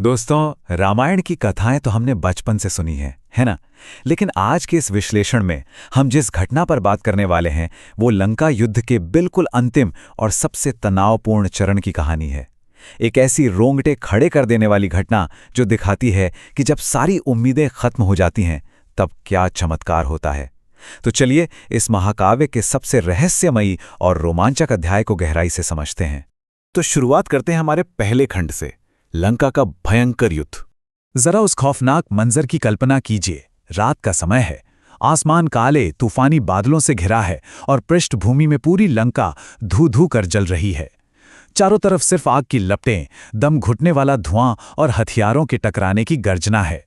दोस्तों, रामायण की कथाएं तो हमने बचपन से सुनी हैं, है ना? लेकिन आज के इस विश्लेषण में हम जिस घटना पर बात करने वाले हैं, वो लंका युद्ध के बिल्कुल अंतिम और सबसे तनावपूर्ण चरण की कहानी है। एक ऐसी रोंगटे खड़े कर देने वाली घटना जो दिखाती है कि जब सारी उम्मीदें खत्म हो जाती हैं, तब क्या चमत्कार होता है। तो चलिए इस महाकाव्य के सबसे रहस्यमयी और रोमांचक अध्याय को गहराई से समझते हैं। तो शुरुआत करते हैं हमारे पहले खंड से, लंका का भयंकर युद्ध। जरा उस खौफनाक मंजर की कल्पना कीजिए। रात का समय है, आसमान काले तूफानी बादलों से घिरा है और पृष्ठभूमि में पूरी लंका धू धू कर जल रही है। चारों तरफ सिर्फ आग की लपटें, दम घुटने वाला धुआं और हथियारों के टकराने की गर्जना है।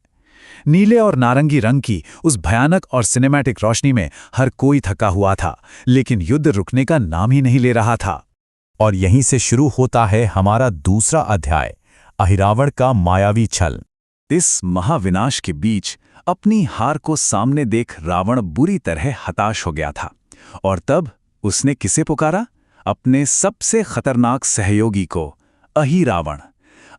नीले और नारंगी रंग की उस भयानक और सिनेमैटिक रोशनी में हर कोई थका हुआ था, लेकिन युद्ध रुकने का नाम ही नहीं ले रहा था। और यहीं से शुरू होता है हमारा दूसरा अध्याय, अहिरावण का मायावी छल। इस महाविनाश के बीच अपनी हार को सामने देख रावण बुरी तरह हताश हो गया था, और तब उसने किसे पुकारा? अपने सबसे खतरनाक सहयोगी को, अहिरावण।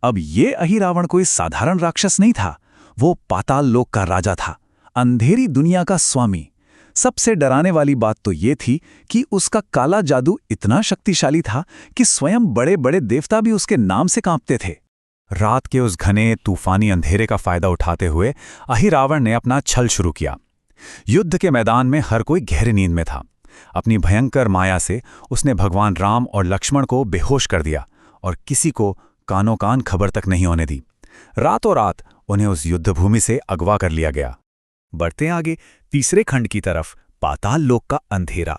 अब ये अहिरावण कोई साधारण राक्षस नहीं था, वो पाताल लोक का राजा था, अंधेरी दुनिया का स्वामी। सबसे डराने वाली बात तो ये थी कि उसका काला जादू इतना शक्तिशाली था कि स्वयं बड़े बड़े देवता भी उसके नाम से कांपते थे। रात के उस घने तूफानी अंधेरे का फायदा उठाते हुए अहिरावण ने अपना छल शुरू किया। युद्ध के मैदान में हर कोई गहरी नींद में था। अपनी भयंकर माया से उसने भगवान राम और लक्ष्मण को बेहोश कर दिया और किसी को कानों कान खबर तक नहीं होने दी। रातों रात उन्हें उस युद्धभूमि से अगवा कर लिया गया। बढ़ते आगे तीसरे खंड की तरफ, पाताल लोक का अंधेरा।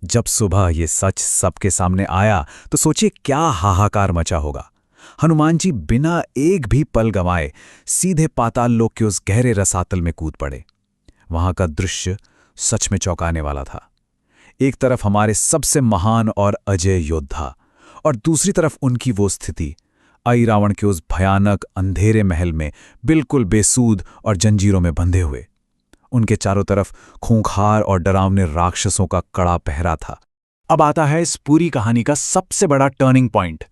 जब सुबह ये सच सबके सामने आया तो सोचिए क्या हाहाकार मचा होगा। हनुमान जी बिना एक भी पल गंवाए सीधे पाताल लोक के उस गहरे रसातल में कूद पड़े। वहां का दृश्य सच में चौंकाने वाला था। एक तरफ हमारे सबसे महान और अजय योद्धा, और दूसरी तरफ उनकी वो स्थिति, अहिरावण के उस भयानक अंधेरे महल में बिल्कुल बेसूद और जंजीरों में बंधे हुए। उनके चारों तरफ खूंखार और डरावने राक्षसों का कड़ा पहरा था। अब आता है इस पूरी कहानी का सबसे बड़ा टर्निंग पॉइंट,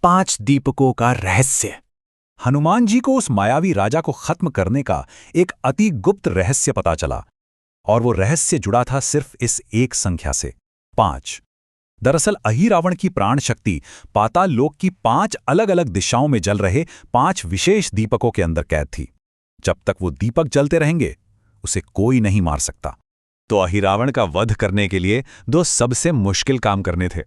5 दीपकों का रहस्य। हनुमान जी को उस मायावी राजा को खत्म करने का एक अति गुप्त रहस्य पता चला, और वो रहस्य जुड़ा था सिर्फ इस एक संख्या से, 5। दरअसल अहिरावण की प्राण शक्ति पाताल लोक की 5 अलग अलग दिशाओं में जल रहे 5 विशेष दीपकों के अंदर कैद थी। जब तक वो दीपक जलते रहेंगे, उसे कोई नहीं मार सकता। तो अहिरावण का वध करने के लिए 2 सबसे मुश्किल काम करने थे।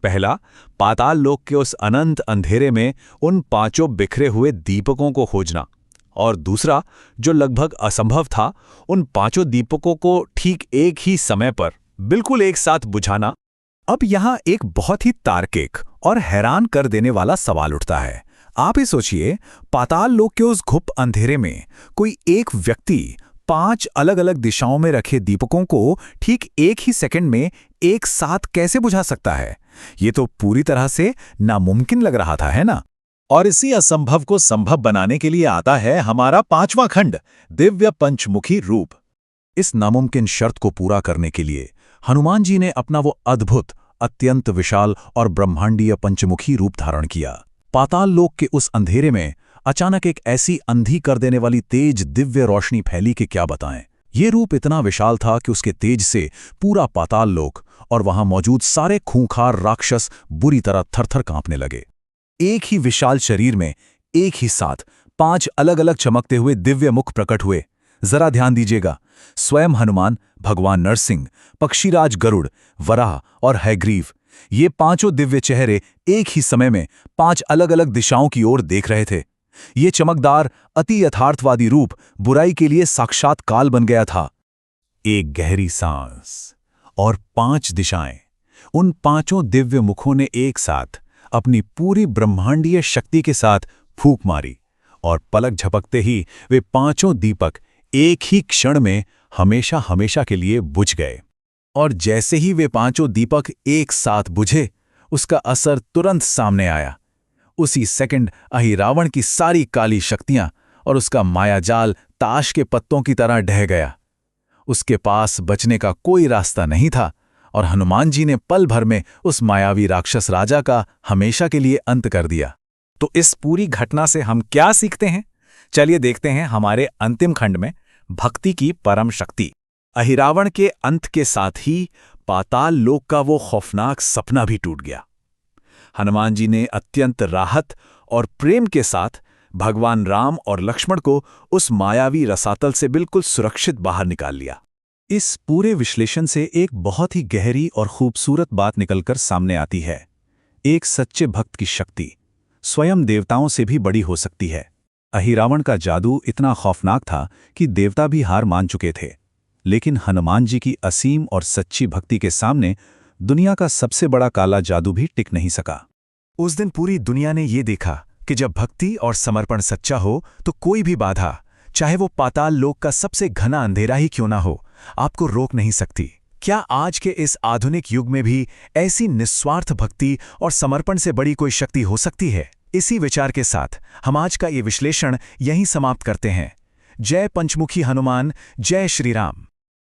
पहला, पाताल लोक के उस अनंत अंधेरे में उन 5 बिखरे हुए दीपकों को खोजना, और दूसरा, जो लगभग असंभव था, उन 5 दीपकों को ठीक एक ही समय पर बिल्कुल एक साथ बुझाना। अब यहां एक बहुत ही तार्किक और हैरान कर देने वाला सवाल उठता है। आप ही सोचिए, पाताल लोक के उस घुप अंधेरे में कोई एक व्यक्ति 5 अलग अलग दिशाओं में रखे दीपकों को ठीक एक ही सेकंड में एक साथ कैसे बुझा सकता है? ये तो पूरी तरह से नामुमकिन लग रहा था, है ना? और इसी असंभव को संभव बनाने के लिए आता है हमारा 5वां खंड, दिव्य पंचमुखी रूप। इस नामुमकिन शर्त को पूरा करने के लिए हनुमान जी ने अपना वो अद्भुत, अत्यंत विशाल और ब्रह्मांडीय पंचमुखी रूप धारण किया। पाताल लोक के उस अंधेरे में अचानक एक ऐसी अंधी कर देने वाली तेज दिव्य रोशनी फैली कि क्या बताएं। ये रूप इतना विशाल था कि उसके तेज से पूरा पाताल लोक और वहां मौजूद सारे खूंखार राक्षस बुरी तरह थरथर कांपने लगे। एक ही विशाल शरीर में एक ही साथ 5 अलग अलग चमकते हुए दिव्य मुख प्रकट हुए। जरा ध्यान दीजिएगा, स्वयं हनुमान, भगवान नरसिंह, पक्षीराज गरुड़, वराह और हयग्रीव, ये 5 दिव्य चेहरे एक ही समय में 5 अलग अलग दिशाओं की ओर देख रहे थे। ये चमकदार, अति यथार्थवादी रूप बुराई के लिए साक्षात काल बन गया था। एक गहरी सांस और 5 दिशाएं। उन 5 दिव्य मुखों ने एक साथ अपनी पूरी ब्रह्मांडीय शक्ति के साथ फूंक मारी, और पलक झपकते ही वे 5 दीपक एक ही क्षण में हमेशा हमेशा के लिए बुझ गए। और जैसे ही वे 5 दीपक एक साथ बुझे, उसका असर तुरंत सामने आया। उसी सेकंड अहिरावण की सारी काली शक्तियां और उसका मायाजाल ताश के पत्तों की तरह ढह गया। उसके पास बचने का कोई रास्ता नहीं था, और हनुमान जी ने पल भर में उस मायावी राक्षस राजा का हमेशा के लिए अंत कर दिया। तो इस पूरी घटना से हम क्या सीखते हैं? चलिए देखते हैं हमारे अंतिम खंड में, भक्ति की परम शक्ति। अहिरावण के अंत के साथ ही पाताल लोक का वो खौफनाक सपना भी टूट गया। हनुमान जी ने अत्यंत राहत और प्रेम के साथ भगवान राम और लक्ष्मण को उस मायावी रसातल से बिल्कुल सुरक्षित बाहर निकाल लिया। इस पूरे विश्लेषण से एक बहुत ही गहरी और खूबसूरत बात निकलकर सामने आती है। एक सच्चे भक्त की शक्ति स्वयं देवताओं से भी बड़ी हो सकती है। अहिरावण का जादू इतना खौफनाक था कि देवता भी हार मान चुके थे, लेकिन हनुमान जी की असीम और सच्ची भक्ति के सामने दुनिया का सबसे बड़ा काला जादू भी टिक नहीं सका। उस दिन पूरी दुनिया ने ये देखा कि जब भक्ति और समर्पण सच्चा हो तो कोई भी बाधा, चाहे वो पाताल लोक का सबसे घना अंधेरा ही क्यों ना हो, आपको रोक नहीं सकती। क्या आज के इस आधुनिक युग में भी ऐसी निस्वार्थ भक्ति और समर्पण से बड़ी कोई शक्ति हो सकती है? इसी विचार के साथ हम आज का ये विश्लेषण यहीं समाप्त करते हैं। जय पंचमुखी हनुमान, जय श्री राम।